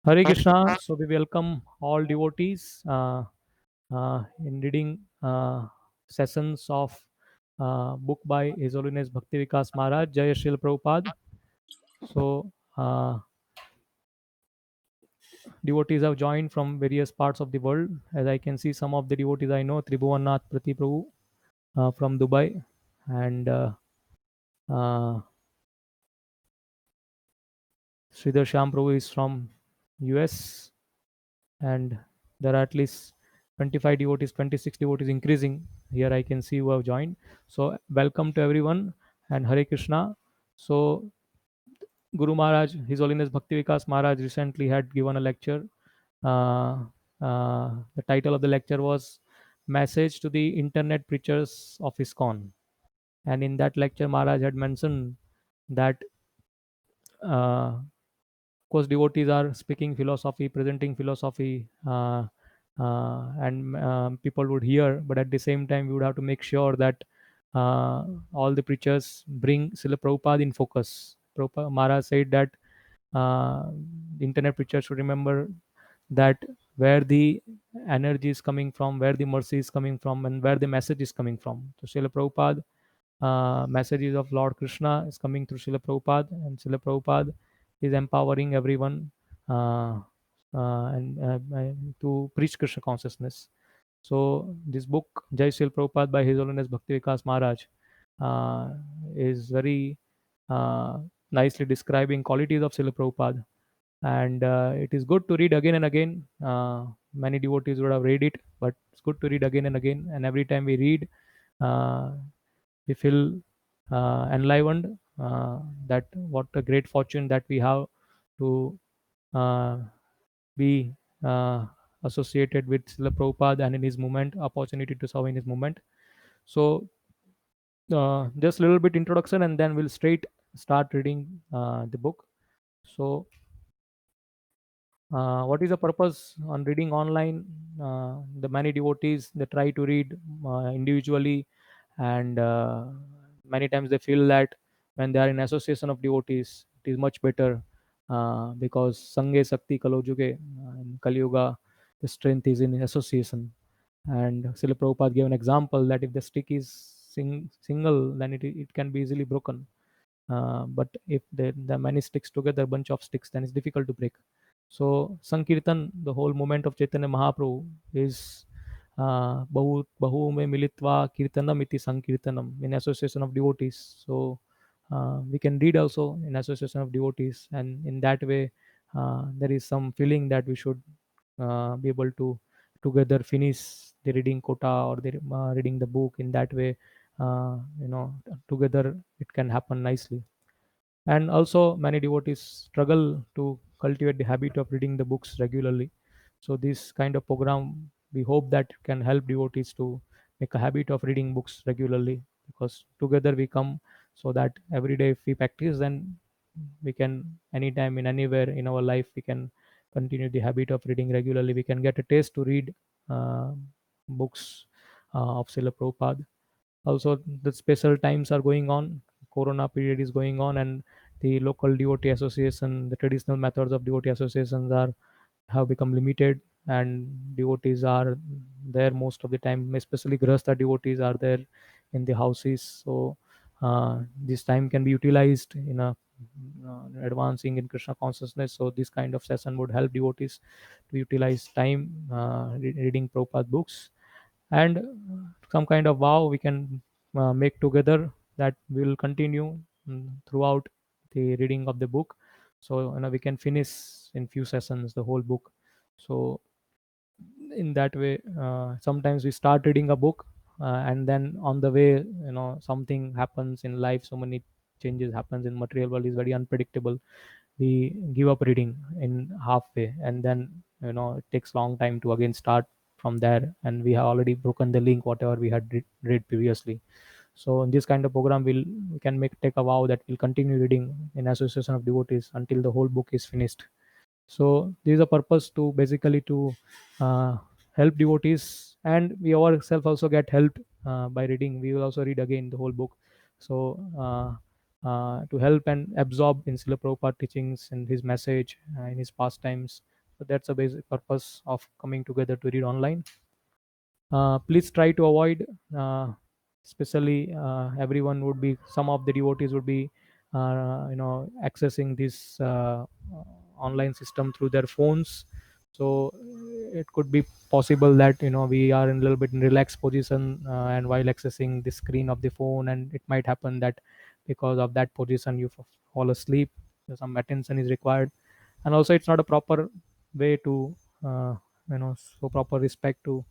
Hare Krishna. So we welcome all devotees in reading sessions of book by His Holiness Bhakti Vikas Maharaj, Jai Srila Prabhupada. So devotees have joined from various parts of the world. As I can see, some of the devotees I know, Tribhuvannath Prati Prabhu from Dubai, and uh, Sridhar Sham Prabhu is from US, and there are at least 25 devotees, 26 devotees increasing. Here I can see who have joined. So welcome to everyone and Hare Krishna. So Guru Maharaj, His Holiness Bhakti Vikas Maharaj recently had given a lecture. Uh, the title of the lecture was Message to the Internet Preachers of ISKCON. And in that lecture, Maharaj had mentioned that course devotees are speaking philosophy, presenting philosophy, and people would hear, but at the same time we would have to make sure that all the preachers bring Srila Prabhupada in focus. Prabhupada Maharaj said that the internet preachers should remember that where the energy is coming from, where the mercy is coming from, and where the message is coming from. So Srila Prabhupada messages of Lord Krishna is coming through Srila Prabhupada, and Srila Prabhupada is empowering everyone and to preach Krishna consciousness. So this book, Jai Srila Prabhupada by His Holiness Bhakti Vikas Maharaj, uh, is very uh, nicely describing qualities of Srila Prabhupada, and it is good to read again and again. Many devotees would have read it, but it's good to read again and again. And every time we read, uh, we feel enlivened. That what a great fortune that we have to uh, be associated with Srila Prabhupada and in his movement, opportunity to serve in his movement. So just a little bit introduction, and then we'll straight start reading the book. So what is the purpose on reading online? The many devotees they try to read individually, and many times they feel that when they are in association of devotees, it is much better because Sange Sakti Kalojuge in Kali Yuga, the strength is in association. And Srila Prabhupada gave an example that if the stick is single, then it can be easily broken. But if the many sticks together, bunch of sticks, then it's difficult to break. So Sankirtan, the whole movement of Chaitanya Mahaprabhu is Bahu me militva kirtanam iti Sankirtanam, in association of devotees. So we can read also in association of devotees, and in that way there is some feeling that we should be able to together finish the reading quota or the reading the book. In that way, together it can happen nicely. And also many devotees struggle to cultivate the habit of reading the books regularly. So this kind of program, we hope that can help devotees to make a habit of reading books regularly, because together we come, so that every day if we practice, then we can anytime in anywhere in our life we can continue the habit of reading regularly. We can get a taste to read uh, books of Srila Prabhupada. Also the special times are going on, corona period is going on, and the local devotee association, the traditional methods of devotee associations are have become limited, and devotees are there most of the time, especially grahastha devotees are there in the houses. So this time can be utilized in a advancing in Krishna consciousness. So this kind of session would help devotees to utilize time reading Prabhupada books, and some kind of vow we can make together that we will continue throughout the reading of the book. So we can finish in few sessions the whole book. So in that way, sometimes we start reading a book, and then on the way, something happens in life, so many changes happens in material world is very unpredictable. We give up reading in halfway, and then it takes long time to again start from there, and we have already broken the link whatever we had read previously. So in this kind of program, we can take a vow that we'll continue reading in association of devotees until the whole book is finished. So this is a purpose to basically to uh, help devotees, and we ourselves also get helped by reading. We will also read again the whole book. So to help and absorb in Srila Prabhupada teachings and his message in his pastimes. So that's the basic purpose of coming together to read online. Please try to avoid, especially everyone would be, some of the devotees would be, accessing this online system through their phones. So it could be possible that we are in a little bit in relaxed position, and while accessing the screen of the phone, and it might happen that because of that position you fall asleep. So some attention is required, and also it's not a proper way to show proper respect to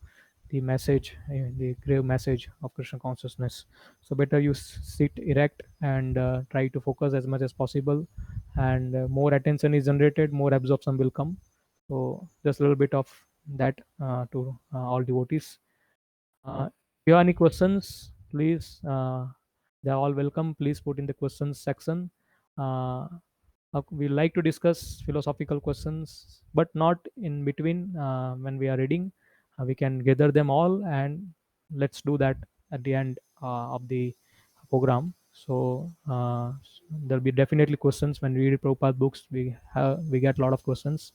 the message, the grave message of Krishna consciousness. So better you sit erect and try to focus as much as possible, and more attention is generated, more absorption will come. So just a little bit of that to all devotees. If you have any questions, please, they are all welcome. Please put in the questions section. Uh, we like to discuss philosophical questions, but not in between when we are reading. We can gather them all, and let's do that at the end of the program. So there'll be definitely questions when we read Prabhupada books. We get a lot of questions,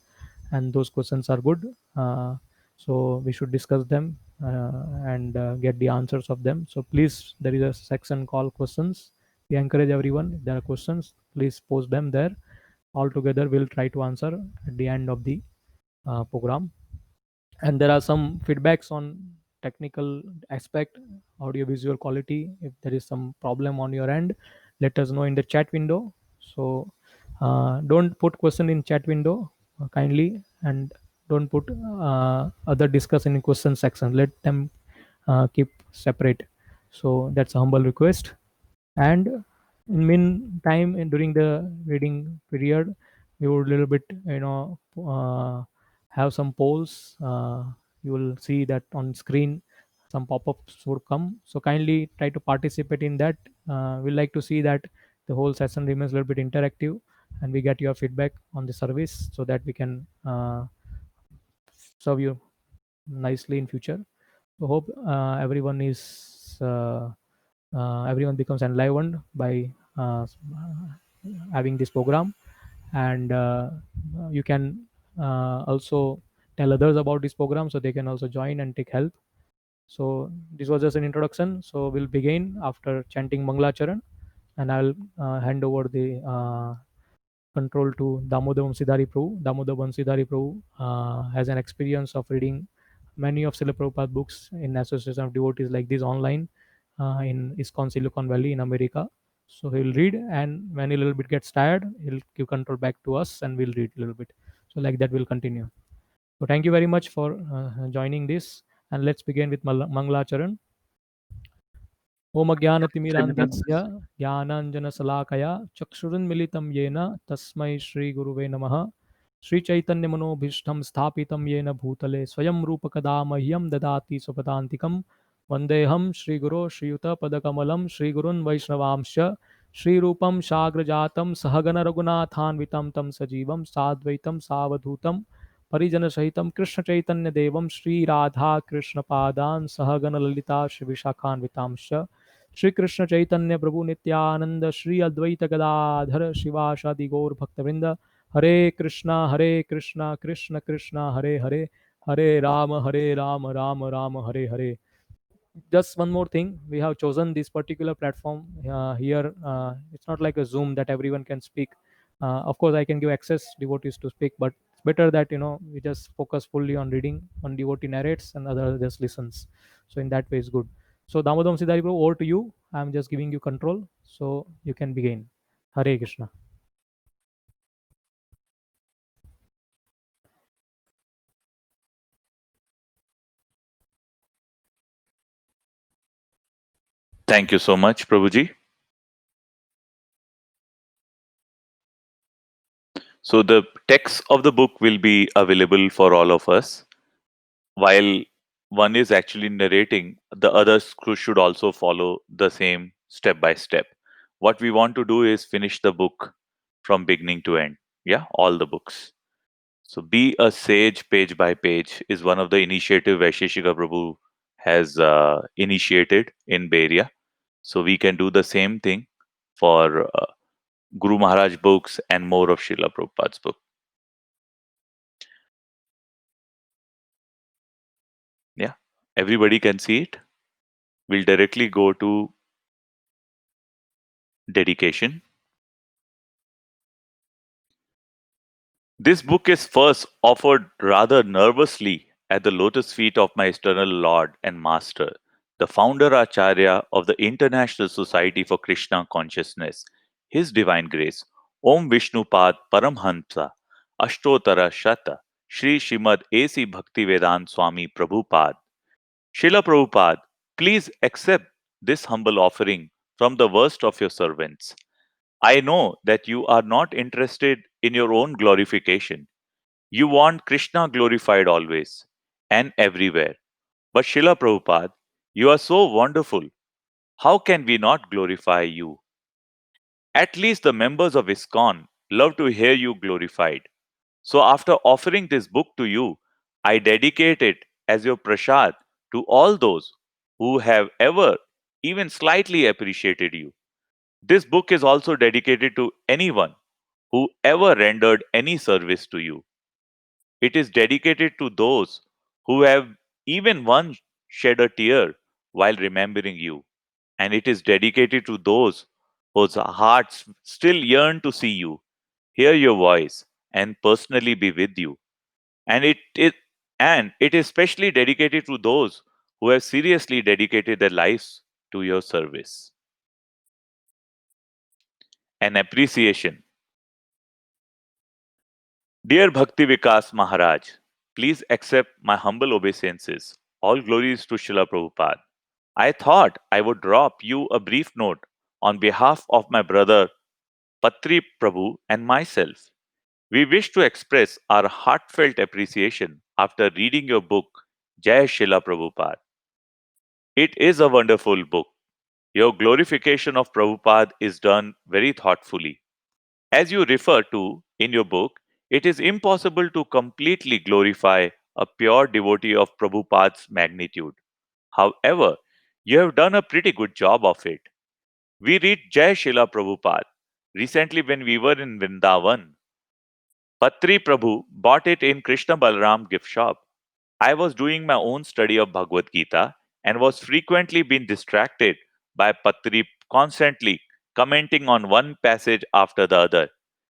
and those questions are good. So we should discuss them and get the answers of them. So please, there is a section called questions. We encourage everyone, if there are questions, please post them there. All together we'll try to answer at the end of the program. And there are some feedbacks on technical aspect, audio visual quality. If there is some problem on your end, let us know in the chat window. So don't put question in chat window kindly, and don't put other discussion in question section. Let them keep separate. So that's a humble request. And in meantime, during the reading period, we would little bit have some polls. You will see that on screen some pop-ups would come, so kindly try to participate in that. We like to see that the whole session remains a little bit interactive, and we get your feedback on the service so that we can serve you nicely in future. So hope everyone becomes enlivened by having this program, and you can also tell others about this program so they can also join and take help. So this was just an introduction, so we'll begin after chanting Mangalacharan, and I'll hand over the control to Damodar Vansidhari Prabhu. Damodar Vansidhari Prabhu has an experience of reading many of Srila Prabhupada books in association of devotees like this online in ISKCON Silicon Valley in America. So he'll read, and when he a little bit gets tired, he'll give control back to us, and we'll read a little bit. So like that, we'll continue. So thank you very much for joining this, and let's begin with Mangalacharan. ओम अज्ञानतिमिरान्धस्य ज्ञानाञ्जनशलाकया चक्षुरुन्मिलितं येन तस्मै श्रीगुरुवे नमः। श्रीचैतन्यमनोभीष्टं स्थापितं येन भूतले स्वयं रूपकदा मह्यं ददाति स्वपदान्तिकं। वन्देऽहं श्रीगुरो श्रीयुतपदकमलं श्रीगुरुन् वैष्णवांश्च श्रीरूपं साग्रजातं सहगणरघुनाथान्वितं तं सजीवं साद्वैतं सावधूतं परिजनसहितं कृष्णचैतन्यदेवं श्रीराधाकृष्णपादान् सहगणललिता श्रीविशाखान्वितांश्च श्री कृष्ण चैतन्य प्रभु नित्यानंद श्री अद्वैत गदाधर शिवाशादि गौर भक्तवृंद। हरे कृष्णा कृष्ण कृष्ण हरे हरे, हरे Ram Ram Ram Hare Hare. Just one more thing, we have chosen this particular platform here. It's not like a Zoom that everyone can speak. Of course I can give access devotees to speak, but it's better that we just focus fully on reading. One devotee narrates and other just listens, so in that way it's good. So Damodam Siddhari Prabhu, over to you. I'm just giving you control, so you can begin. Hare Krishna. Thank you so much, Prabhuji. So the text of the book will be available for all of us. While one is actually narrating, the others should also follow the same step by step. What we want to do is finish the book from beginning to end. Yeah, all the books. So be a sage page by page is one of the initiative Vaisheshika Prabhu has initiated in Bay Area. So we can do the same thing for Guru Maharaj books and more of Srila Prabhupada's book. Yeah, everybody can see it. We'll directly go to dedication. This book is first offered rather nervously at the lotus feet of my eternal Lord and Master, the founder Acharya of the International Society for Krishna Consciousness, His Divine Grace, Om Vishnupad Paramhansa, Ashtotara Shata, Sri Srimad A.C. Bhaktivedant Swami Prabhupada. Srila Prabhupada, please accept this humble offering from the worst of your servants. I know that you are not interested in your own glorification. You want Krishna glorified always and everywhere. But Srila Prabhupada, you are so wonderful. How can we not glorify you? At least the members of ISKCON love to hear you glorified. So after offering this book to you, I dedicate it as your prasad to all those who have ever, even slightly appreciated you. This book is also dedicated to anyone who ever rendered any service to you. It is dedicated to those who have even once shed a tear while remembering you. And it is dedicated to those whose hearts still yearn to see you, hear your voice, and personally be with you. And it is specially dedicated to those who have seriously dedicated their lives to your service. An appreciation. Dear Bhakti Vikas Maharaj, please accept my humble obeisances. All glories to Srila Prabhupada. I thought I would drop you a brief note on behalf of my brother Patri Prabhu and myself. We wish to express our heartfelt appreciation after reading your book, Jai Srila Prabhupada. It is a wonderful book. Your glorification of Prabhupada is done very thoughtfully. As you refer to in your book, it is impossible to completely glorify a pure devotee of Prabhupada's magnitude. However, you have done a pretty good job of it. We read Jai Srila Prabhupada recently when we were in Vrindavan. Patri Prabhu bought it in Krishna Balram gift shop. I was doing my own study of Bhagavad Gita and was frequently being distracted by Patri constantly commenting on one passage after the other.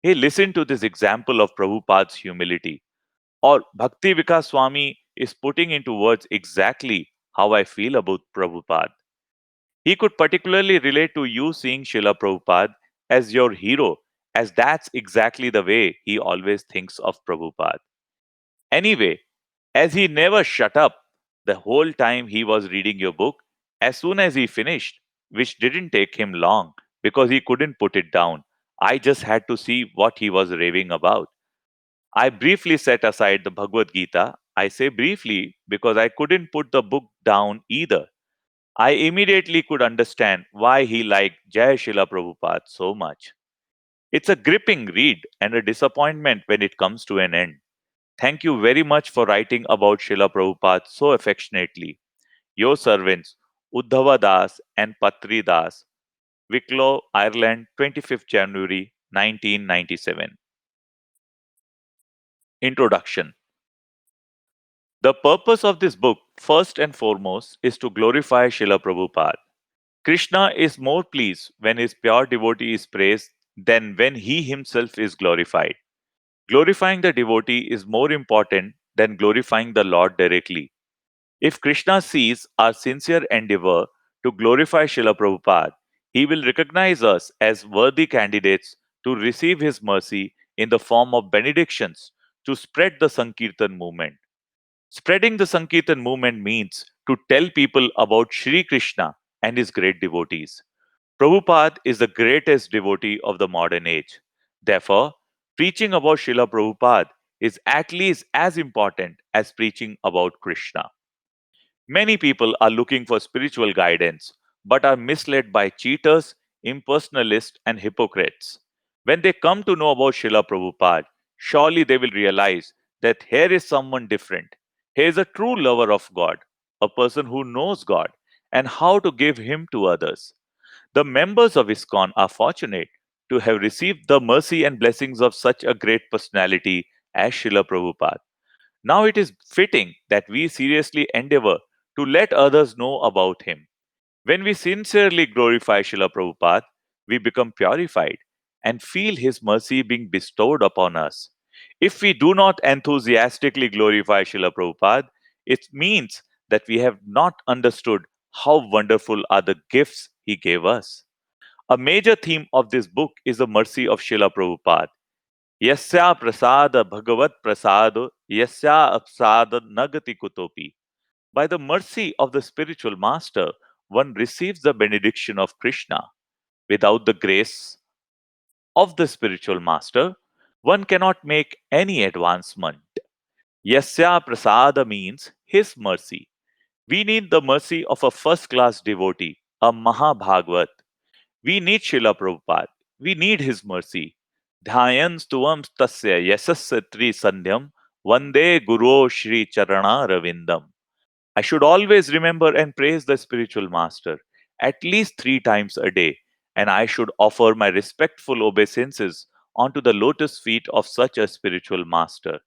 Hey, listen to this example of Prabhupada's humility. Or Bhakti Vikas Swami is putting into words exactly how I feel about Prabhupada. He could particularly relate to you seeing Srila Prabhupada as your hero, as that's exactly the way he always thinks of Prabhupada. Anyway, as he never shut up the whole time he was reading your book, as soon as he finished, which didn't take him long because he couldn't put it down, I just had to see what he was raving about. I briefly set aside the Bhagavad Gita. I say briefly because I couldn't put the book down either. I immediately could understand why he liked Jai Srila Prabhupada so much. It's a gripping read and a disappointment when it comes to an end. Thank you very much for writing about Srila Prabhupada so affectionately. Your servants, Uddhava Das and Patri Das, Wicklow, Ireland, 25th January 1997. Introduction. The purpose of this book, first and foremost, is to glorify Srila Prabhupada. Krishna is more pleased when his pure devotee is praised than when he himself is glorified. Glorifying the devotee is more important than glorifying the Lord directly. If Krishna sees our sincere endeavor to glorify Srila Prabhupada, he will recognize us as worthy candidates to receive his mercy in the form of benedictions to spread the Sankirtan movement. Spreading the Sankirtan movement means to tell people about Sri Krishna and his great devotees. Prabhupada is the greatest devotee of the modern age. Therefore, preaching about Srila Prabhupada is at least as important as preaching about Krishna. Many people are looking for spiritual guidance but are misled by cheaters, impersonalists, and hypocrites. When they come to know about Srila Prabhupada, surely they will realize that here is someone different. He is a true lover of God, a person who knows God and how to give Him to others. The members of ISKCON are fortunate to have received the mercy and blessings of such a great personality as Srila Prabhupada. Now it is fitting that we seriously endeavor to let others know about him. When we sincerely glorify Srila Prabhupada, we become purified and feel his mercy being bestowed upon us. If we do not enthusiastically glorify Srila Prabhupada, it means that we have not understood how wonderful are the gifts he gave us. A major theme of this book is the mercy of Srila Prabhupada. Yasya prasada bhagavat prasado yasya apsada nagati kutopi. By the mercy of the spiritual master, one receives the benediction of Krishna. Without the grace of the spiritual master, one cannot make any advancement. Yasya prasada means his mercy. We need the mercy of a first class devotee, a Mahabhagavat. We need Srila Prabhupada. We need his mercy. Dhyayan stuvam tasya yasasya tri sandhyam vande guru shri charana ravindam. I should always remember and praise the spiritual master at least 3 times a day, and I should offer my respectful obeisances onto the lotus feet of such a spiritual master.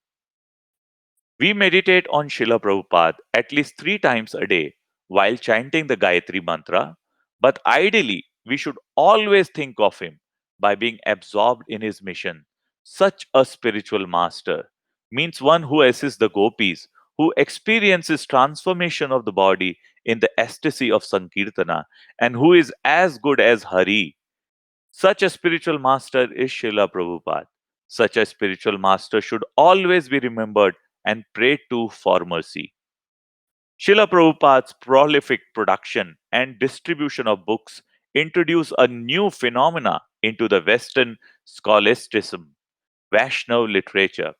We meditate on Srila Prabhupada at least 3 times a day while chanting the Gayatri Mantra, but ideally, we should always think of him by being absorbed in his mission. Such a spiritual master means one who assists the gopis, who experiences transformation of the body in the ecstasy of Sankirtana, and who is as good as Hari. Such a spiritual master is Srila Prabhupada. Such a spiritual master should always be remembered and prayed to for mercy. Srila Prabhupada's prolific production and distribution of books introduce a new phenomena into the Western scholasticism, Vaishnav literature.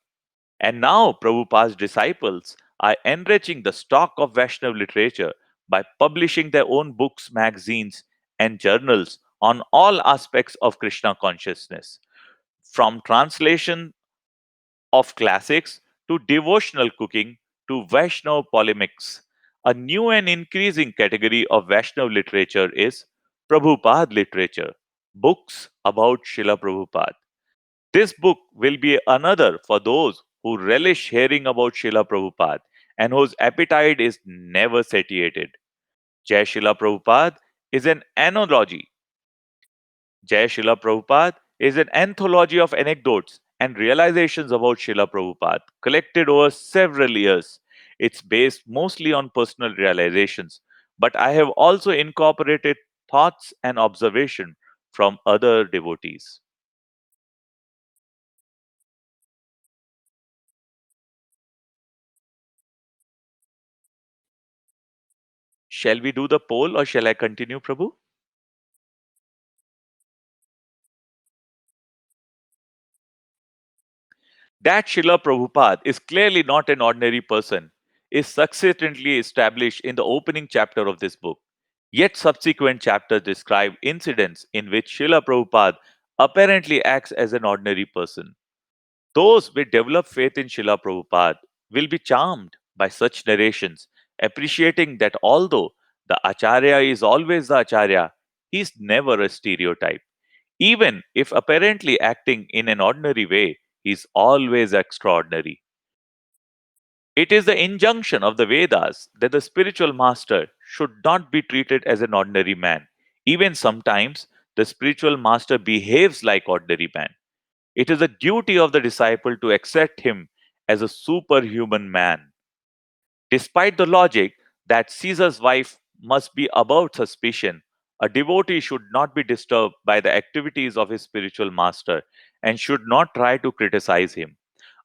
And now Prabhupada's disciples are enriching the stock of Vaishnav literature by publishing their own books, magazines, and journals on all aspects of Krishna consciousness, from translation of classics to devotional cooking to Vaishnav polemics. A new and increasing category of Vaishnav literature is Prabhupada literature, books about Srila Prabhupada. This book will be another for those who relish hearing about Srila Prabhupada and whose appetite is never satiated. Jai Srila Prabhupada is an analogy. Jai Srila Prabhupada is an anthology of anecdotes and realizations about Srila Prabhupada collected over several years. It's based mostly on personal realizations, but I have also incorporated thoughts and observation from other devotees. Shall we do the poll or shall I continue, Prabhu? That Srila Prabhupada is clearly not an ordinary person is succinctly established in the opening chapter of this book. Yet subsequent chapters describe incidents in which Srila Prabhupada apparently acts as an ordinary person. Those with developed faith in Srila Prabhupada will be charmed by such narrations, appreciating that although the Acharya is always the Acharya, he is never a stereotype. Even if apparently acting in an ordinary way, he is always extraordinary. It is the injunction of the Vedas that the spiritual master should not be treated as an ordinary man. Even sometimes, the spiritual master behaves like ordinary man. It is the duty of the disciple to accept him as a superhuman man. Despite the logic that Caesar's wife must be above suspicion, a devotee should not be disturbed by the activities of his spiritual master and should not try to criticize him.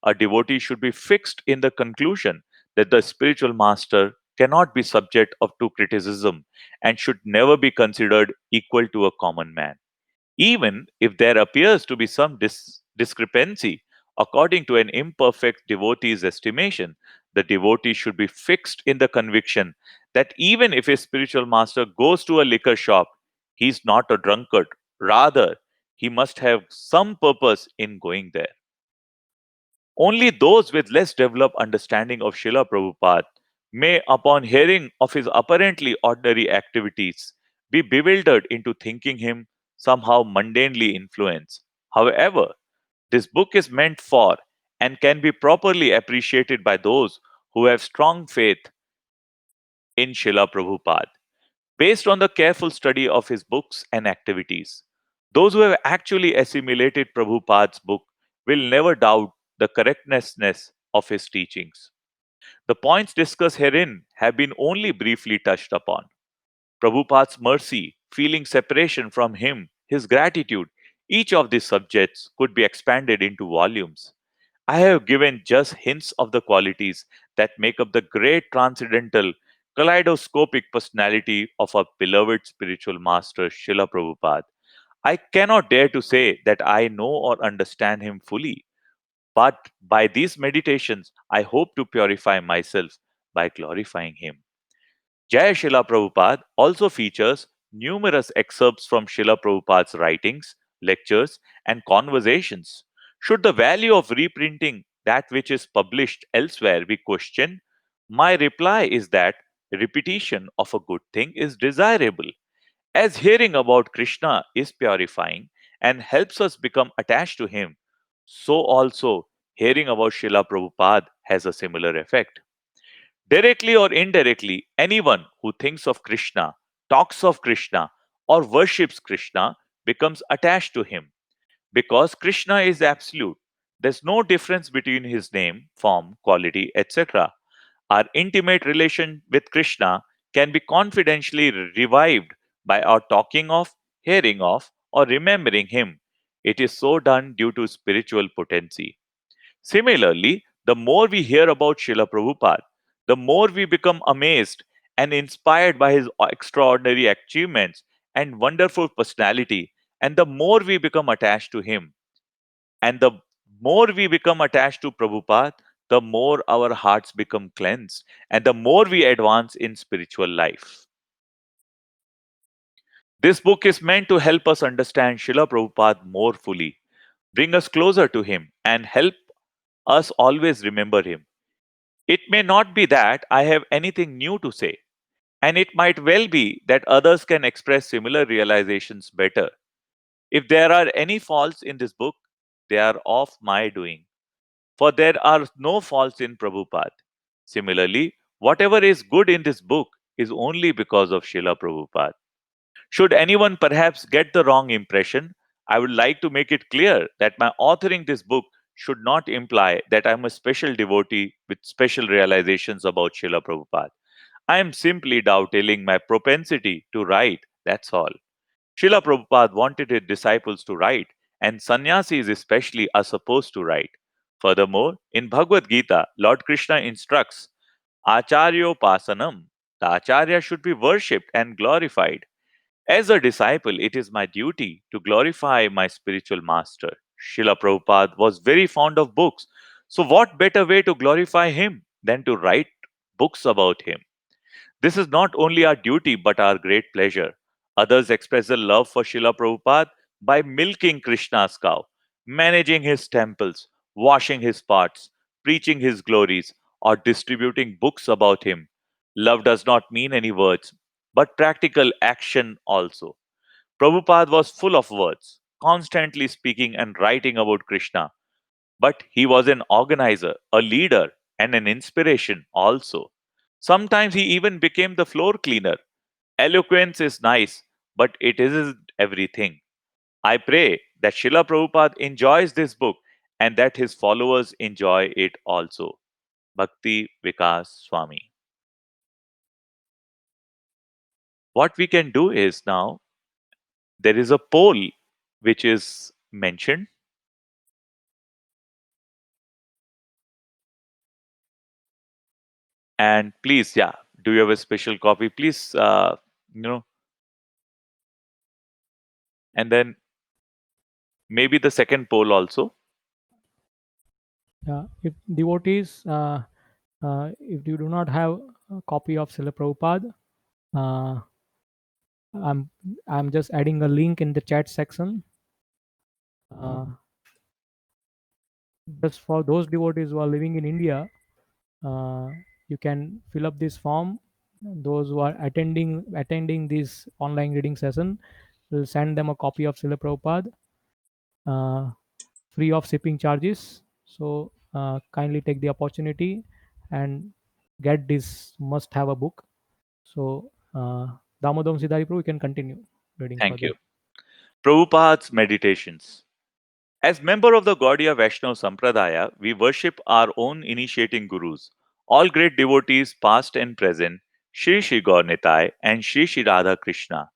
A devotee should be fixed in the conclusion that the spiritual master cannot be subject of to criticism and should never be considered equal to a common man. Even if there appears to be some discrepancy according to an imperfect devotee's estimation, the devotee should be fixed in the conviction that even if his spiritual master goes to a liquor shop, he is not a drunkard. Rather, he must have some purpose in going there. Only those with less developed understanding of Srila Prabhupada may, upon hearing of his apparently ordinary activities, be bewildered into thinking him somehow mundanely influenced. However, this book is meant for and can be properly appreciated by those who have strong faith in Srila Prabhupada. Based on the careful study of his books and activities, those who have actually assimilated Prabhupada's book will never doubt the correctness of his teachings. The points discussed herein have been only briefly touched upon. Prabhupada's mercy, feeling separation from him, his gratitude, each of these subjects could be expanded into volumes. I have given just hints of the qualities that make up the great transcendental, kaleidoscopic personality of our beloved spiritual master, Srila Prabhupada. I cannot dare to say that I know or understand him fully, but by these meditations, I hope to purify myself by glorifying him. Jaya Srila Prabhupada also features numerous excerpts from Srila Prabhupada's writings, lectures, and conversations. Should the value of reprinting that which is published elsewhere be questioned, my reply is that repetition of a good thing is desirable, as hearing about Krishna is purifying and helps us become attached to him. So also hearing about Srila Prabhupada has a similar effect. Directly or indirectly, anyone who thinks of Krishna, talks of Krishna, or worships Krishna becomes attached to him because Krishna is absolute. There's no difference between his name, form, quality, etc. Our intimate relation with Krishna can be confidentially revived by our talking of, hearing of, or remembering him. It is so done due to spiritual potency. Similarly, the more we hear about Srila Prabhupada, the more we become amazed and inspired by his extraordinary achievements and wonderful personality, and the more we become attached to him. And the more we become attached to Prabhupada, the more our hearts become cleansed, and the more we advance in spiritual life. This book is meant to help us understand Srila Prabhupada more fully, bring us closer to him, and help us always remember him. It may not be that I have anything new to say, and it might well be that others can express similar realizations better. If there are any faults in this book, they are of my doing, for there are no faults in Prabhupada. Similarly, whatever is good in this book is only because of Srila Prabhupada. Should anyone perhaps get the wrong impression, I would like to make it clear that my authoring this book should not imply that I am a special devotee with special realizations about Srila Prabhupada. I am simply doubting my propensity to write, that's all. Srila Prabhupada wanted his disciples to write, and sannyasis especially are supposed to write. Furthermore, in Bhagavad Gita, Lord Krishna instructs Acharyopasanam. The Acharya should be worshipped and glorified. As a disciple, it is my duty to glorify my spiritual master. Srila Prabhupada was very fond of books. So, what better way to glorify him than to write books about him? This is not only our duty but our great pleasure. Others express their love for Srila Prabhupada by milking Krishna's cow, managing his temples, washing his pots, preaching his glories, or distributing books about him. Love does not mean any words, but practical action also. Prabhupada was full of words, constantly speaking and writing about Krishna, but he was an organizer, a leader, and an inspiration also. Sometimes he even became the floor cleaner. Eloquence is nice, but it isn't everything. I pray that Srila Prabhupada enjoys this book and that his followers enjoy it also. Bhakti Vikas Swami. What we can do is now there is a poll which is mentioned, and please, yeah, do you have a special copy? Please, you know, and then maybe the second poll also. If devotees, if you do not have a copy of Srila Prabhupada, uh, I'm I'm just adding a link in the chat section. Uh, just for those devotees who are living in India, uh, you can fill up this form Those who are attending this online reading session will send them a copy of Srila Prabhupada, uh, free of shipping charges. So kindly take the opportunity and get this must have a book. So Damodam Siddhari Prabhu, we can continue reading Thank further. you. Prabhupada's Meditations. As member of the Gaudiya Vaishnava Sampradaya, we worship our own initiating gurus, all great devotees past and present, Shri Shri Gaur Nitai and Shri Shri Radha Krishna.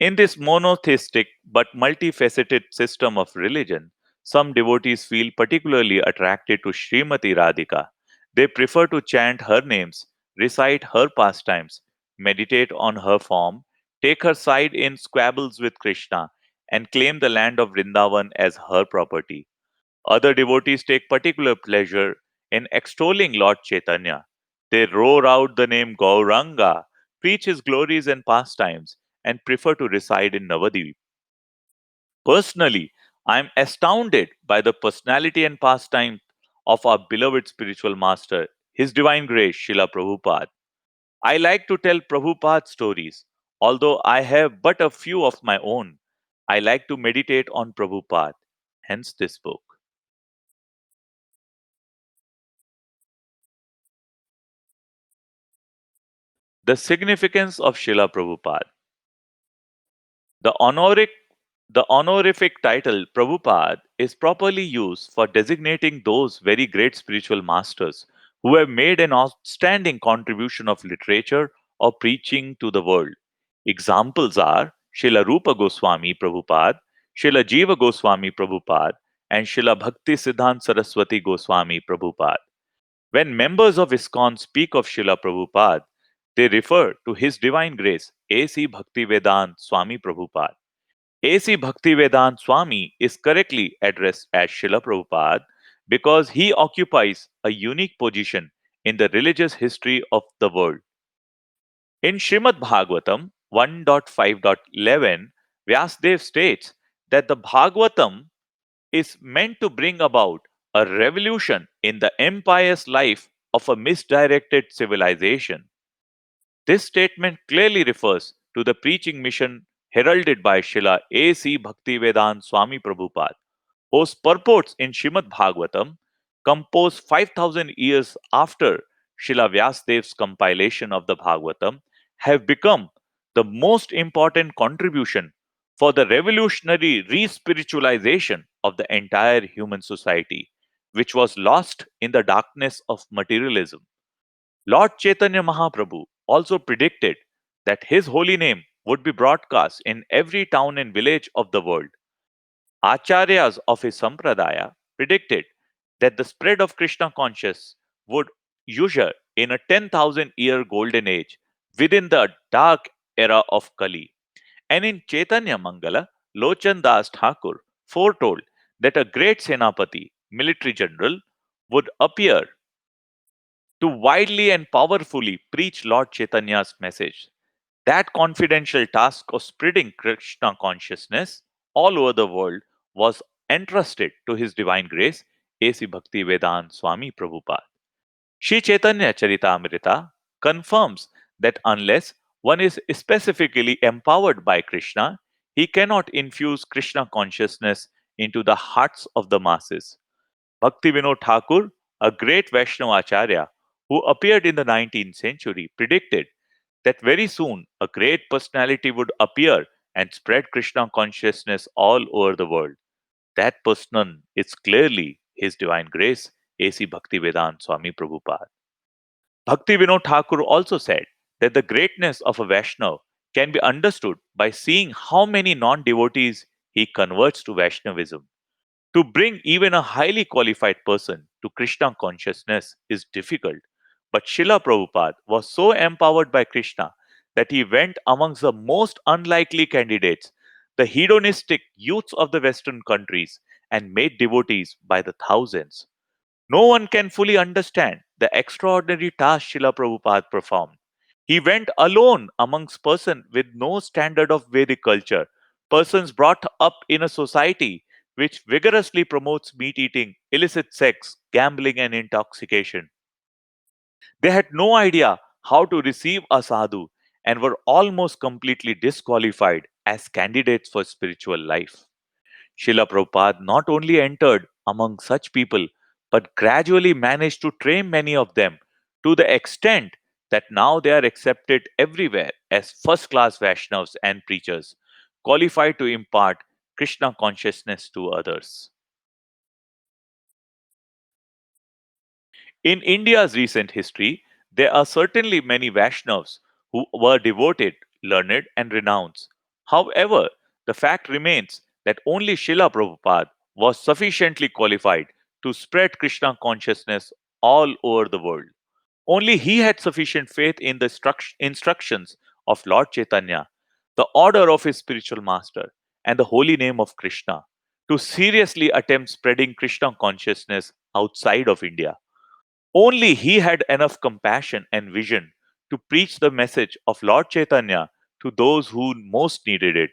In this monotheistic but multifaceted system of religion, some devotees feel particularly attracted to Srimati Radhika. They prefer to chant her names, recite her pastimes, meditate on her form, take her side in squabbles with Krishna, and claim the land of Vrindavan as her property. Other devotees take particular pleasure in extolling Lord Chaitanya. They roar out the name Gauranga, preach his glories and pastimes, and prefer to reside in Navadvip. Personally, I am astounded by the personality and pastime of our beloved spiritual master, His Divine Grace, Srila Prabhupada. I like to tell Prabhupada stories, although I have but a few of my own. I like to meditate on Prabhupada, hence this book. The significance of Srila Prabhupada. The honorific, the honorific title Prabhupada is properly used for designating those very great spiritual masters who have made an outstanding contribution of literature or preaching to the world. Examples are Srila Rupa Goswami Prabhupada, Srila Jiva Goswami Prabhupada, and Srila Bhakti Siddhant Saraswati Goswami Prabhupada. When members of ISKCON speak of Srila Prabhupada, they refer to His Divine Grace, A.C. Bhaktivedant Swami Prabhupada. A.C. Bhaktivedant Swami is correctly addressed as Srila Prabhupada because he occupies a unique position in the religious history of the world. In Srimad Bhagavatam 1.5.11, Vyasdev states that the Bhagavatam is meant to bring about a revolution in the empire's life of a misdirected civilization. This statement clearly refers to the preaching mission heralded by Srila A.C. Bhaktivedant Swami Prabhupada, whose purports in Srimad Bhagavatam, composed 5000 years after Srila Vyasadev's compilation of the Bhagavatam, have become the most important contribution for the revolutionary re-spiritualization of the entire human society, which was lost in the darkness of materialism. Lord Chaitanya Mahaprabhu also predicted that his holy name would be broadcast in every town and village of the world. Acharyas of his sampradaya predicted that the spread of Krishna consciousness would usher in a 10,000-year golden age within the dark era of Kali. And in Chaitanya Mangala, Lochan Das Thakur foretold that a great Senapati, military general, would appear to widely and powerfully preach Lord Chaitanya's message. That confidential task of spreading Krishna consciousness all over the world was entrusted to His Divine Grace, A.C. Bhaktivedant Swami Prabhupada. Sri Chaitanya Charitamrita confirms that unless one is specifically empowered by Krishna, he cannot infuse Krishna consciousness into the hearts of the masses. Bhakti Vinod Thakur, a great Vaishnava Acharya who appeared in the 19th century, predicted that very soon a great personality would appear and spread Krishna consciousness all over the world. That person is clearly His Divine Grace, A.C. Bhaktivedant Swami Prabhupada. Bhakti Vinod Thakur also said that the greatness of a Vaishnav can be understood by seeing how many non devotees he converts to Vaishnavism. To bring even a highly qualified person to Krishna consciousness is difficult, but Srila Prabhupada was so empowered by Krishna that he went amongst the most unlikely candidates, the hedonistic youths of the Western countries, and made devotees by the thousands. No one can fully understand the extraordinary task Srila Prabhupada performed. He went alone amongst persons with no standard of Vedic culture, persons brought up in a society which vigorously promotes meat eating, illicit sex, gambling, and intoxication. They had no idea how to receive a sadhu, and were almost completely disqualified as candidates for spiritual life. Srila Prabhupada not only entered among such people, but gradually managed to train many of them to the extent that now they are accepted everywhere as first class Vaishnavas and preachers, qualified to impart Krishna consciousness to others. In India's recent history, there are certainly many Vaishnavas who were devoted, learned, and renounced. However, the fact remains that only Srila Prabhupada was sufficiently qualified to spread Krishna consciousness all over the world. Only he had sufficient faith in the instructions of Lord Chaitanya, the order of his spiritual master, and the holy name of Krishna to seriously attempt spreading Krishna consciousness outside of India. Only he had enough compassion and vision to preach the message of Lord Chaitanya to those who most needed it.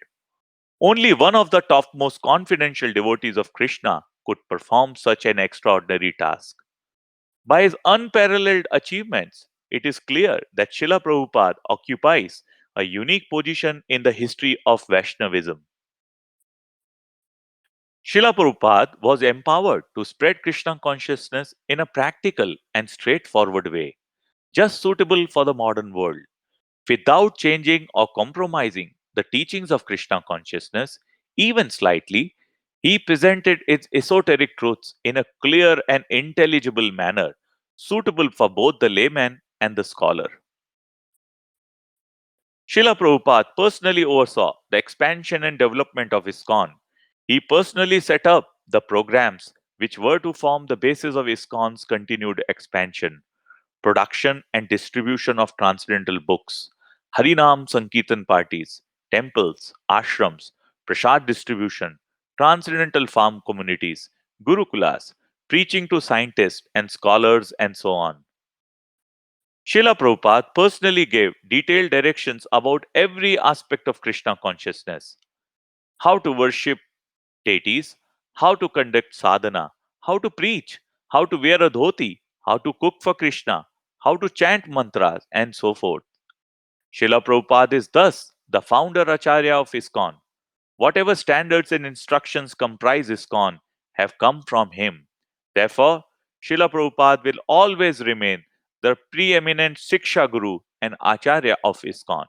Only one of the topmost confidential devotees of Krishna could perform such an extraordinary task. By his unparalleled achievements, it is clear that Srila Prabhupada occupies a unique position in the history of Vaishnavism. Srila Prabhupada was empowered to spread Krishna consciousness in a practical and straightforward way, just suitable for the modern world. Without changing or compromising the teachings of Krishna consciousness, even slightly, he presented its esoteric truths in a clear and intelligible manner, suitable for both the layman and the scholar. Srila Prabhupada personally oversaw the expansion and development of ISKCON. He personally set up the programs which were to form the basis of ISKCON's continued expansion: production and distribution of transcendental books, Harinam Sankirtan parties, temples, ashrams, prasad distribution, transcendental farm communities, gurukulas, preaching to scientists and scholars, and so on. Srila Prabhupada personally gave detailed directions about every aspect of Krishna consciousness: how to worship deities, how to conduct sadhana, how to preach, how to wear a dhoti, how to cook for Krishna, how to chant mantras, and so forth. Srila Prabhupada is thus the founder Acharya of ISKCON. Whatever standards and instructions comprise ISKCON have come from him. Therefore, Srila Prabhupada will always remain the preeminent Siksha Guru and Acharya of ISKCON.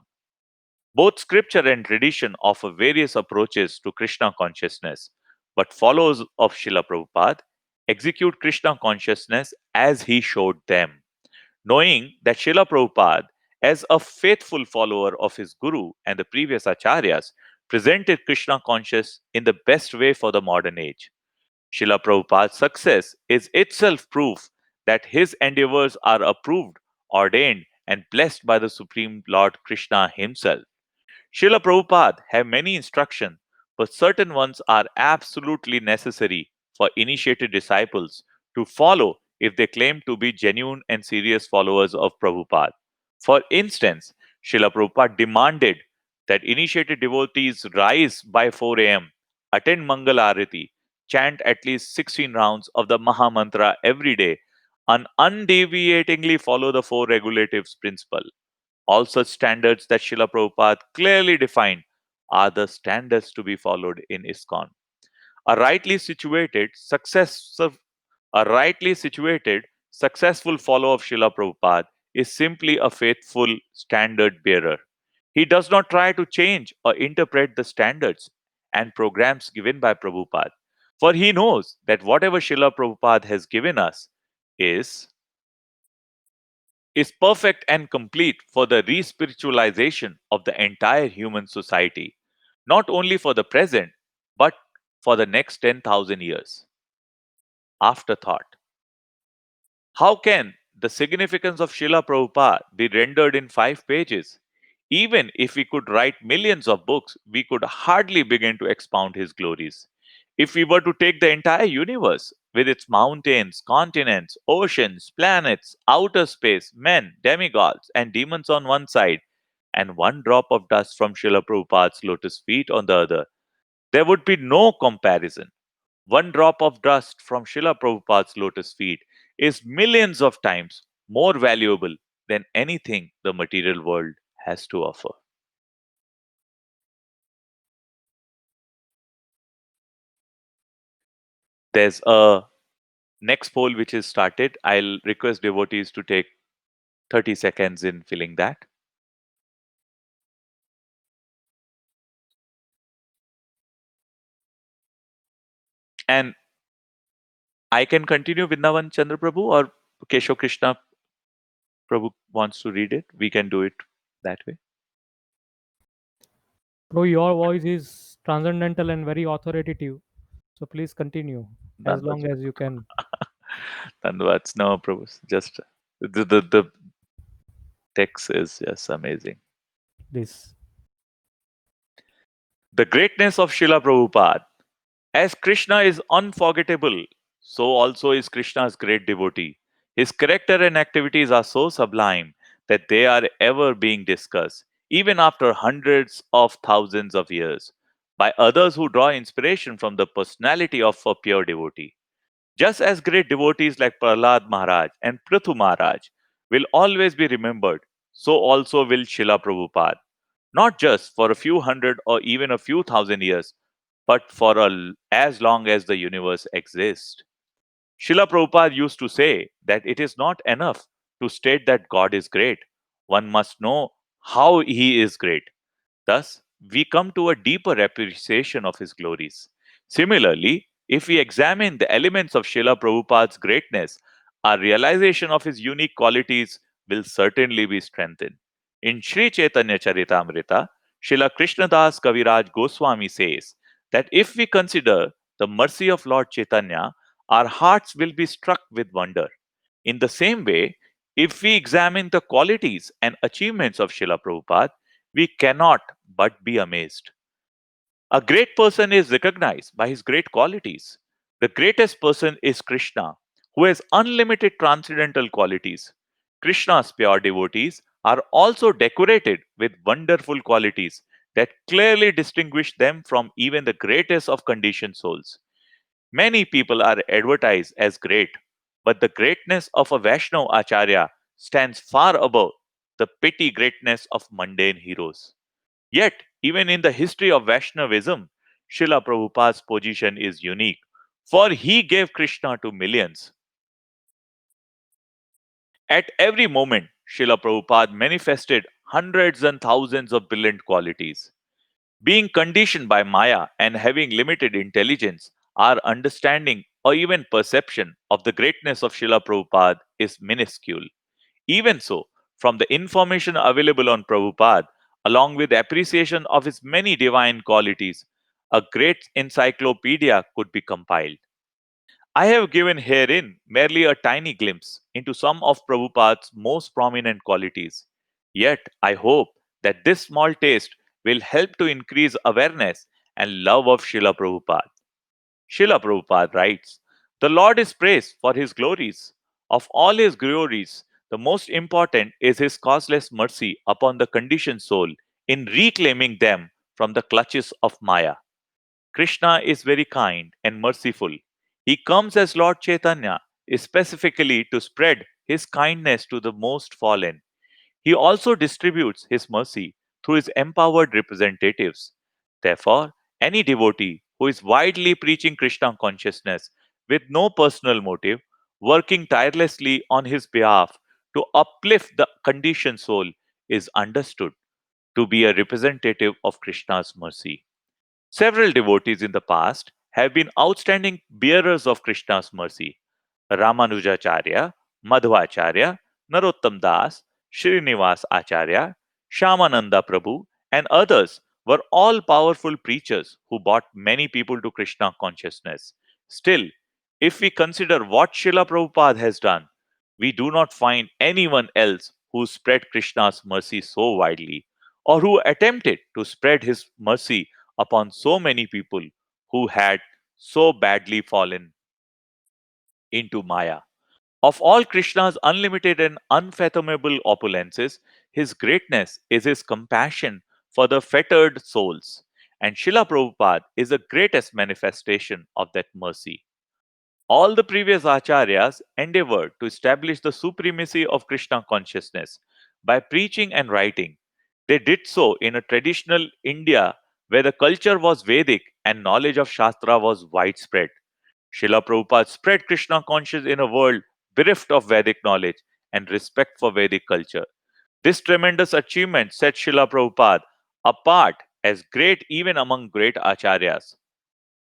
Both scripture and tradition offer various approaches to Krishna consciousness, but followers of Srila Prabhupada execute Krishna consciousness as he showed them, knowing that Srila Prabhupada, as a faithful follower of his Guru and the previous Acharyas, presented Krishna conscious in the best way for the modern age. Srila Prabhupada's success is itself proof that his endeavors are approved, ordained, and blessed by the Supreme Lord Krishna himself. Srila Prabhupada have many instructions, but certain ones are absolutely necessary for initiated disciples to follow if they claim to be genuine and serious followers of Prabhupada. For instance, Srila Prabhupada demanded that initiated devotees rise by 4 a.m., attend Mangal Arati, chant at least 16 rounds of the Maha Mantra every day, and undeviatingly follow the four regulatives principle. All such standards that Srila Prabhupada clearly defined are the standards to be followed in ISKCON. A rightly situated, a rightly situated, successful follower of Srila Prabhupada is simply a faithful standard bearer. He does not try to change or interpret the standards and programs given by Prabhupada, for he knows that whatever Srila Prabhupada has given us is is perfect and complete for the re-spiritualization of the entire human society, not only for the present, but for the next 10,000 years. Afterthought. How can the significance of Srila Prabhupada be rendered in 5 pages? Even if we could write millions of books, we could hardly begin to expound his glories. If we were to take the entire universe, with its mountains, continents, oceans, planets, outer space, men, demigods, and demons on one side, and one drop of dust from Srila Prabhupada's lotus feet on the other, there would be no comparison. One drop of dust from Srila Prabhupada's lotus feet is millions of times more valuable than anything the material world has to offer. There's a next poll which is started. I'll request devotees to take 30 seconds in filling that. And I can continue Vrindavan Chandra Prabhu, or Kesho Krishna Prabhu wants to read it. We can do it that way. Bro, your voice is transcendental and very authoritative. So please continue as Dandavats. long as you can. Dandavats. No, Prabhu. Just the text is just amazing. This. The greatness of Srila Prabhupada. As Krishna is unforgettable, so also is Krishna's great devotee. His character and activities are so sublime that they are ever being discussed, even after hundreds of thousands of years, by others who draw inspiration from the personality of a pure devotee. Just as great devotees like Prahlad Maharaj and Prithu Maharaj will always be remembered, so also will Srila Prabhupada, not just for a few hundred or even a few thousand years, but for as long as the universe exists. Srila Prabhupada used to say that it is not enough to state that God is great. One must know how he is great. Thus, we come to a deeper appreciation of his glories. Similarly, if we examine the elements of Srila Prabhupada's greatness, our realization of his unique qualities will certainly be strengthened. In Sri Chaitanya Charitamrita, Srila Krishnadas Kaviraj Goswami says that if we consider the mercy of Lord Chaitanya, our hearts will be struck with wonder. In the same way, if we examine the qualities and achievements of Srila Prabhupada, we cannot but be amazed. A great person is recognized by his great qualities. The greatest person is Krishna, who has unlimited transcendental qualities. Krishna's pure devotees are also decorated with wonderful qualities that clearly distinguish them from even the greatest of conditioned souls. Many people are advertised as great, but the greatness of a Vaishnav Acharya stands far above the petty greatness of mundane heroes. Yet, even in the history of Vaishnavism, Srila Prabhupada's position is unique, for he gave Krishna to millions. At every moment, Srila Prabhupada manifested hundreds and thousands of brilliant qualities. Being conditioned by Maya and having limited intelligence, our understanding or even perception of the greatness of Srila Prabhupada is minuscule. Even so, from the information available on Prabhupada, along with the appreciation of his many divine qualities, a great encyclopedia could be compiled. I have given herein merely a tiny glimpse into some of Prabhupada's most prominent qualities. Yet, I hope that this small taste will help to increase awareness and love of Srila Prabhupada. Srila Prabhupada writes, "The Lord is praised for his glories. Of all his glories, the most important is his causeless mercy upon the conditioned soul in reclaiming them from the clutches of Maya. Krishna is very kind and merciful. He comes as Lord Chaitanya, specifically to spread his kindness to the most fallen. He also distributes his mercy through his empowered representatives. Therefore, any devotee who is widely preaching Krishna consciousness with no personal motive, working tirelessly on his behalf to uplift the conditioned soul, is understood to be a representative of Krishna's mercy. Several devotees in the past have been outstanding bearers of Krishna's mercy. Ramanujacharya, Madhvacharya, Narottam Das, Srinivas Acharya, Shamananda Prabhu, and others were all powerful preachers who brought many people to Krishna consciousness. Still, if we consider what Srila Prabhupada has done, we do not find anyone else who spread Krishna's mercy so widely, or who attempted to spread his mercy upon so many people who had so badly fallen into Maya. Of all Krishna's unlimited and unfathomable opulences, his greatness is his compassion for the fettered souls. And Srila Prabhupada is the greatest manifestation of that mercy. All the previous acharyas endeavored to establish the supremacy of Krishna consciousness by preaching and writing. They did so in a traditional India where the culture was Vedic and knowledge of Shastra was widespread. Srila Prabhupada spread Krishna consciousness in a world bereft of Vedic knowledge and respect for Vedic culture. This tremendous achievement set Srila Prabhupada apart as great even among great acharyas.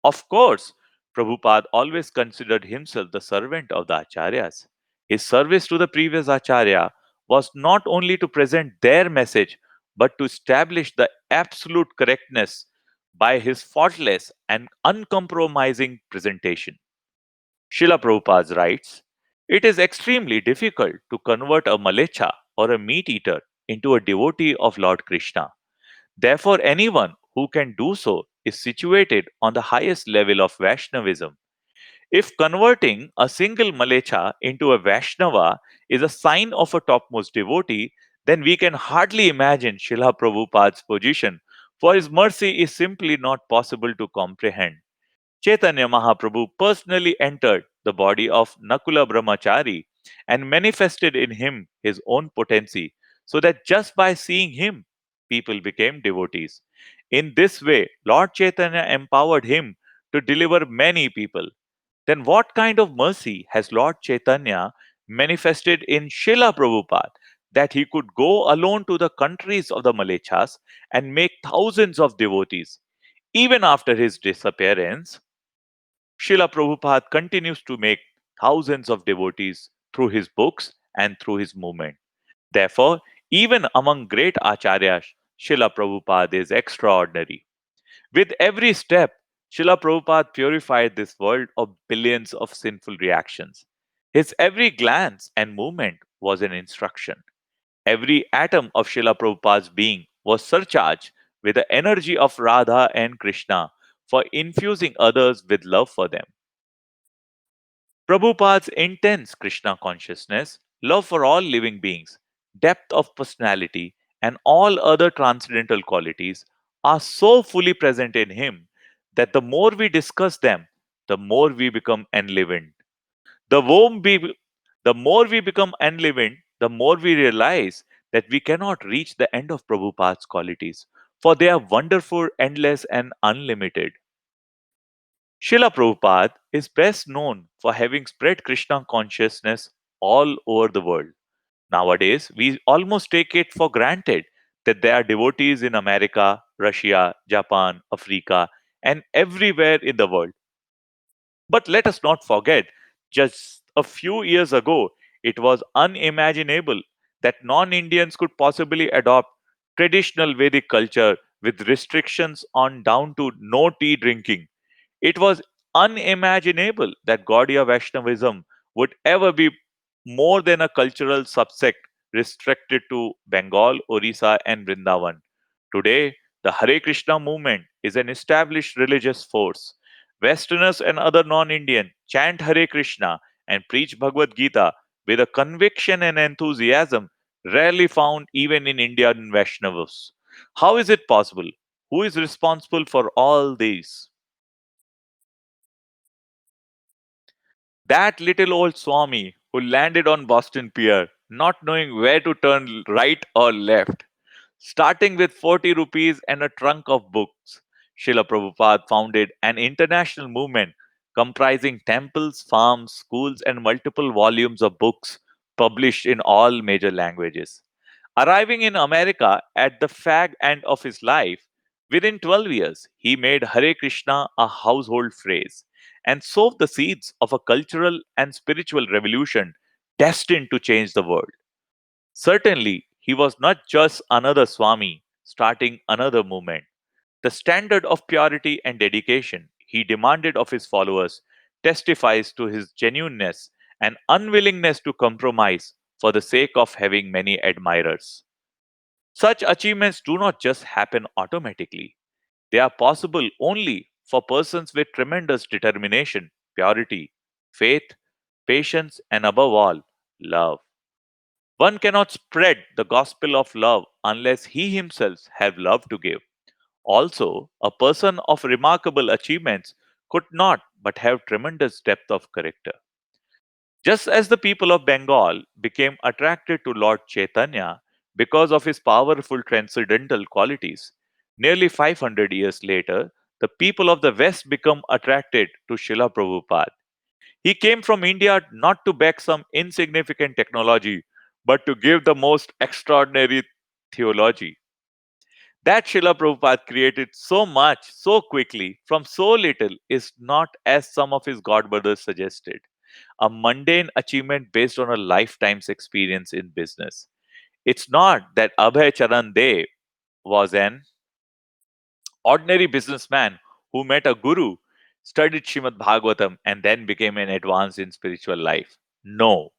Of course, Prabhupada always considered himself the servant of the acharyas. His service to the previous acharya was not only to present their message, but to establish the absolute correctness by his faultless and uncompromising presentation. Srila Prabhupada writes, "It is extremely difficult to convert a Malecha or a meat eater into a devotee of Lord Krishna. Therefore, anyone who can do so is situated on the highest level of Vaishnavism. If converting a single Malecha into a Vaishnava is a sign of a topmost devotee, then we can hardly imagine Srila Prabhupada's position, for his mercy is simply not possible to comprehend. Chaitanya Mahaprabhu personally entered the body of Nakula Brahmachari and manifested in him his own potency, so that just by seeing him, people became devotees. In this way, Lord Chaitanya empowered him to deliver many people. Then, what kind of mercy has Lord Chaitanya manifested in Srila Prabhupada that he could go alone to the countries of the Malechas and make thousands of devotees? Even after his disappearance, Srila Prabhupada continues to make thousands of devotees through his books and through his movement. Therefore, even among great acharyas, Srila Prabhupada is extraordinary. With every step, Srila Prabhupada purified this world of billions of sinful reactions. His every glance and movement was an instruction. Every atom of Srila Prabhupada's being was surcharged with the energy of Radha and Krishna for infusing others with love for them. Prabhupada's intense Krishna consciousness, love for all living beings, depth of personality, and all other transcendental qualities are so fully present in him that the more we discuss them, the more we become enlivened. The, more we, the more we become enlivened, the more we realize that we cannot reach the end of Prabhupada's qualities, for they are wonderful, endless, and unlimited. Srila Prabhupada is best known for having spread Krishna consciousness all over the world. Nowadays, we almost take it for granted that there are devotees in America, Russia, Japan, Africa, and everywhere in the world. But let us not forget, just a few years ago, it was unimaginable that non Indians could possibly adopt traditional Vedic culture with restrictions on down to no tea drinking. It was unimaginable that Gaudiya Vaishnavism would ever be more than a cultural subsect restricted to Bengal, Orissa, and Vrindavan. Today, the Hare Krishna movement is an established religious force. Westerners and other non Indian chant Hare Krishna and preach Bhagavad Gita with a conviction and enthusiasm rarely found even in Indian Vaishnavas. How is it possible? Who is responsible for all these? That little old Swami who landed on Boston Pier, not knowing where to turn right or left. Starting with 40 rupees and a trunk of books, Srila Prabhupada founded an international movement comprising temples, farms, schools, and multiple volumes of books published in all major languages. Arriving in America at the fag end of his life, within 12 years, he made Hare Krishna a household phrase and sowed the seeds of a cultural and spiritual revolution destined to change the world. Certainly, he was not just another Swami starting another movement. The standard of purity and dedication he demanded of his followers testifies to his genuineness and unwillingness to compromise for the sake of having many admirers. Such achievements do not just happen automatically, they are possible only for persons with tremendous determination, purity, faith, patience, and above all, love. One cannot spread the gospel of love unless he himself have love to give. Also, a person of remarkable achievements could not but have tremendous depth of character. Just as the people of Bengal became attracted to Lord Chaitanya because of his powerful transcendental qualities, nearly 500 years later, the people of the West become attracted to Srila Prabhupada. He came from India not to beg some insignificant technology, but to give the most extraordinary theology. That Srila Prabhupada created so much so quickly from so little is not as some of his godbrothers suggested, a mundane achievement based on a lifetime's experience in business. It's not that Abhay Charan De was an ordinary businessman who met a guru, studied Srimad Bhagavatam, and then became an advance in spiritual life. No.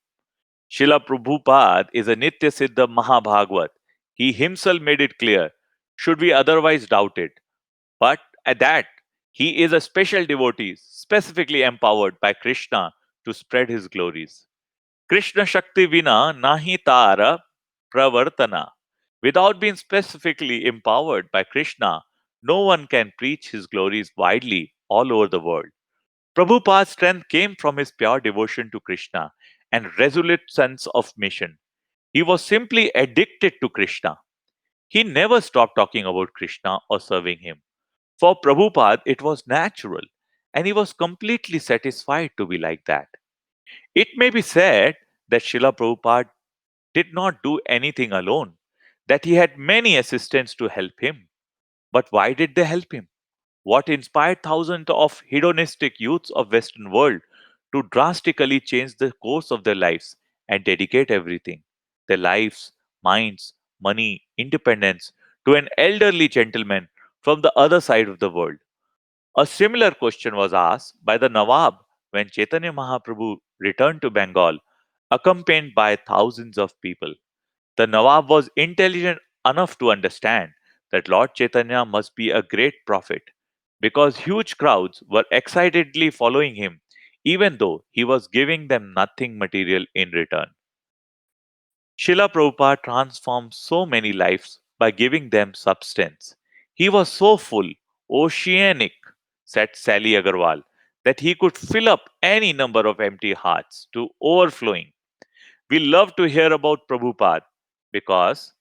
Srila Prabhupada is a Nitya Siddha Mahabhagavat. He himself made it clear, should we otherwise doubt it. But at that, he is a special devotee, specifically empowered by Krishna to spread his glories. Krishna Shakti Vina Nahi Tara Pravartana. Without being specifically empowered by Krishna, no one can preach his glories widely all over the world. Prabhupada's strength came from his pure devotion to Krishna and resolute sense of mission. He was simply addicted to Krishna. He never stopped talking about Krishna or serving him. For Prabhupada, it was natural, and he was completely satisfied to be like that. It may be said that Srila Prabhupada did not do anything alone, that he had many assistants to help him. But why did they help him? What inspired thousands of hedonistic youths of Western world to drastically change the course of their lives and dedicate everything, their lives, minds, money, independence, to an elderly gentleman from the other side of the world? A similar question was asked by the Nawab when Chaitanya Mahaprabhu returned to Bengal, accompanied by thousands of people. The Nawab was intelligent enough to understand that Lord Chaitanya must be a great prophet because huge crowds were excitedly following him, even though he was giving them nothing material in return. Srila Prabhupada transformed so many lives by giving them substance. He was so full, oceanic, said Sally Agarwal, that he could fill up any number of empty hearts to overflowing. We love to hear about Prabhupada because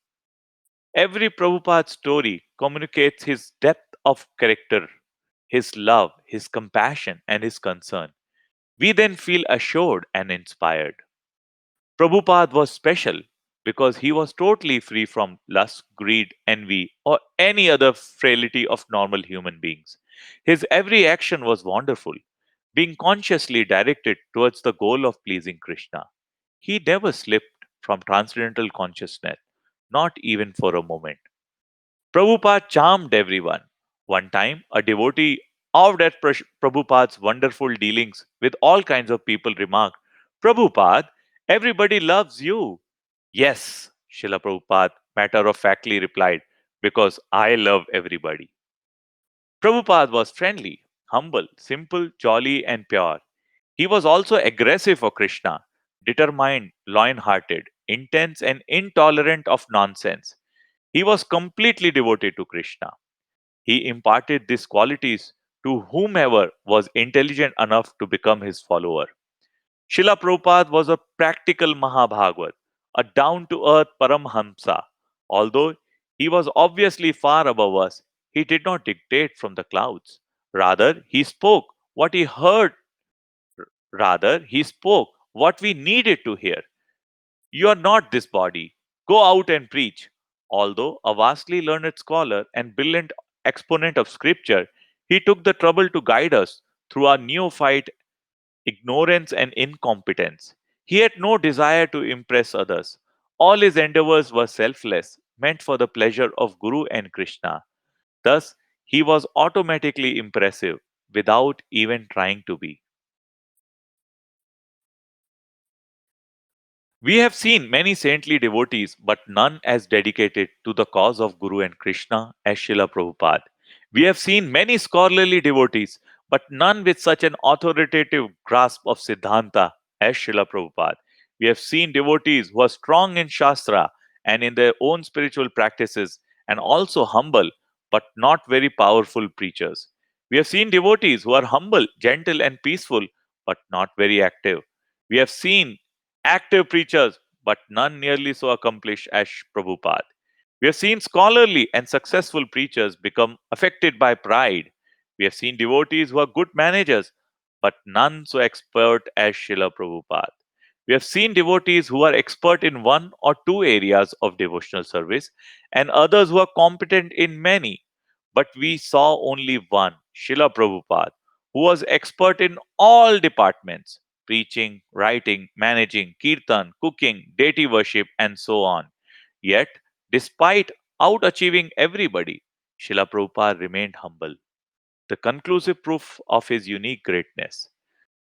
every Prabhupada story communicates his depth of character, his love, his compassion, and his concern. We then feel assured and inspired. Prabhupada was special because he was totally free from lust, greed, envy, or any other frailty of normal human beings. His every action was wonderful, being consciously directed towards the goal of pleasing Krishna. He never slipped from transcendental consciousness, not even for a moment. Prabhupada charmed everyone. One time, a devotee of that Prabhupada's wonderful dealings with all kinds of people remarked, Prabhupada, everybody loves you. Yes, Srila Prabhupada matter of factly replied, because I love everybody. Prabhupada was friendly, humble, simple, jolly, and pure. He was also aggressive for Krishna, determined, lion hearted, intense, and intolerant of nonsense. He was completely devoted to Krishna. He imparted these qualities to whomever was intelligent enough to become his follower. Srila Prabhupada was a practical Mahabhagavat, a down to earth Paramhamsa. Although he was obviously far above us, he did not dictate from the clouds. Rather, he spoke what he heard, rather, he spoke what we needed to hear. You are not this body. Go out and preach. Although a vastly learned scholar and brilliant exponent of scripture, he took the trouble to guide us through our neophyte ignorance and incompetence. He had no desire to impress others. All his endeavors were selfless, meant for the pleasure of Guru and Krishna. Thus, he was automatically impressive without even trying to be. We have seen many saintly devotees, but none as dedicated to the cause of Guru and Krishna as Srila Prabhupada. We have seen many scholarly devotees, but none with such an authoritative grasp of Siddhanta as Srila Prabhupada. We have seen devotees who are strong in Shastra and in their own spiritual practices, and also humble but not very powerful preachers. We have seen devotees who are humble, gentle, and peaceful, but not very active. We have seen active preachers, but none nearly so accomplished as Prabhupada. We have seen scholarly and successful preachers become affected by pride. We have seen devotees who are good managers, but none so expert as Srila Prabhupada. We have seen devotees who are expert in one or two areas of devotional service, and others who are competent in many. But we saw only one, Srila Prabhupada, who was expert in all departments: preaching, writing, managing, kirtan, cooking, deity worship, and so on. Yet, despite out-achieving everybody, Srila Prabhupada remained humble, the conclusive proof of his unique greatness.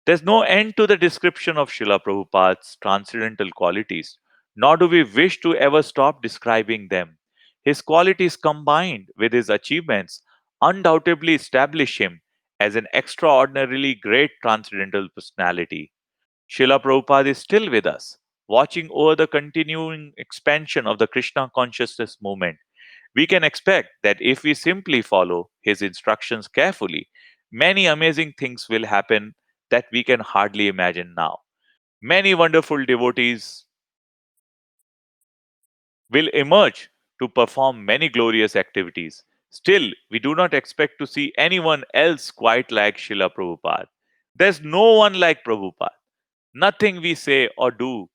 There's no end to the description of Srila Prabhupada's transcendental qualities, nor do we wish to ever stop describing them. His qualities combined with his achievements undoubtedly establish him as an extraordinarily great transcendental personality. Srila Prabhupada is still with us, watching over the continuing expansion of the Krishna consciousness movement. We can expect that if we simply follow his instructions carefully, many amazing things will happen that we can hardly imagine now. Many wonderful devotees will emerge to perform many glorious activities. Still, we do not expect to see anyone else quite like Srila Prabhupada. There's no one like Prabhupada. Nothing we say or do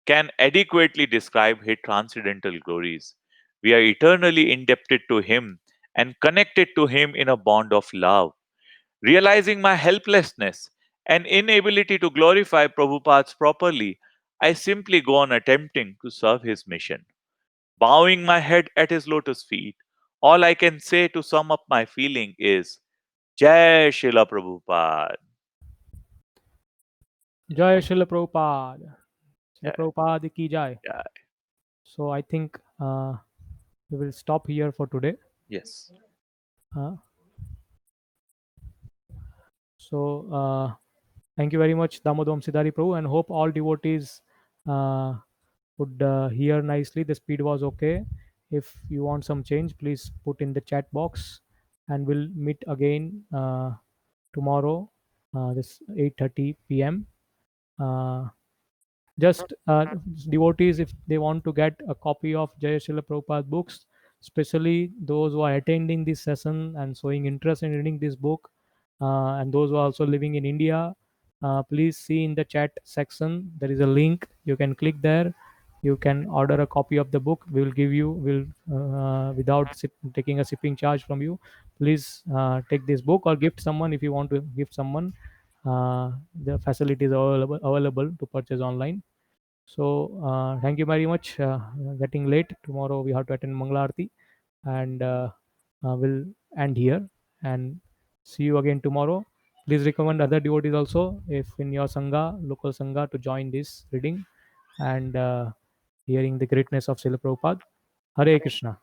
can adequately describe his transcendental glories. We are eternally indebted to him and connected to him in a bond of love. Realizing my helplessness and inability to glorify Prabhupada properly, I simply go on attempting to serve his mission. Bowing my head at his lotus feet, all I can say to sum up my feeling is Jai Srila Prabhupada. Jai Srila Prabhupada. Srila Yeah, Prabhupada ki jai. yeah, So I think we will stop here for today. yes. Uh, so thank you very much, Damodam Siddhari Prabhu, and hope all devotees uh, would hear nicely. The speed was okay. If you want some change, please put in the chat box, and we'll meet again tomorrow, this 8:30 p.m. Uh, just devotees, if they want to get a copy of Jaya Srila Prabhupada books, especially those who are attending this session and showing interest in reading this book, and those who are also living in India, please see in the chat section there is a link. You can click there. You can order a copy of the book. We will give you, will without taking a shipping charge from you. Please take this book or gift someone if you want to gift someone. The facilities are available to purchase online. So thank you very much. Getting late. Tomorrow we have to attend Mangala Aarti, and we'll end here and see you again tomorrow. Please recommend other devotees also, if in your sangha, local sangha, to join this reading and hearing the greatness of Srila Prabhupada. Hare Krishna.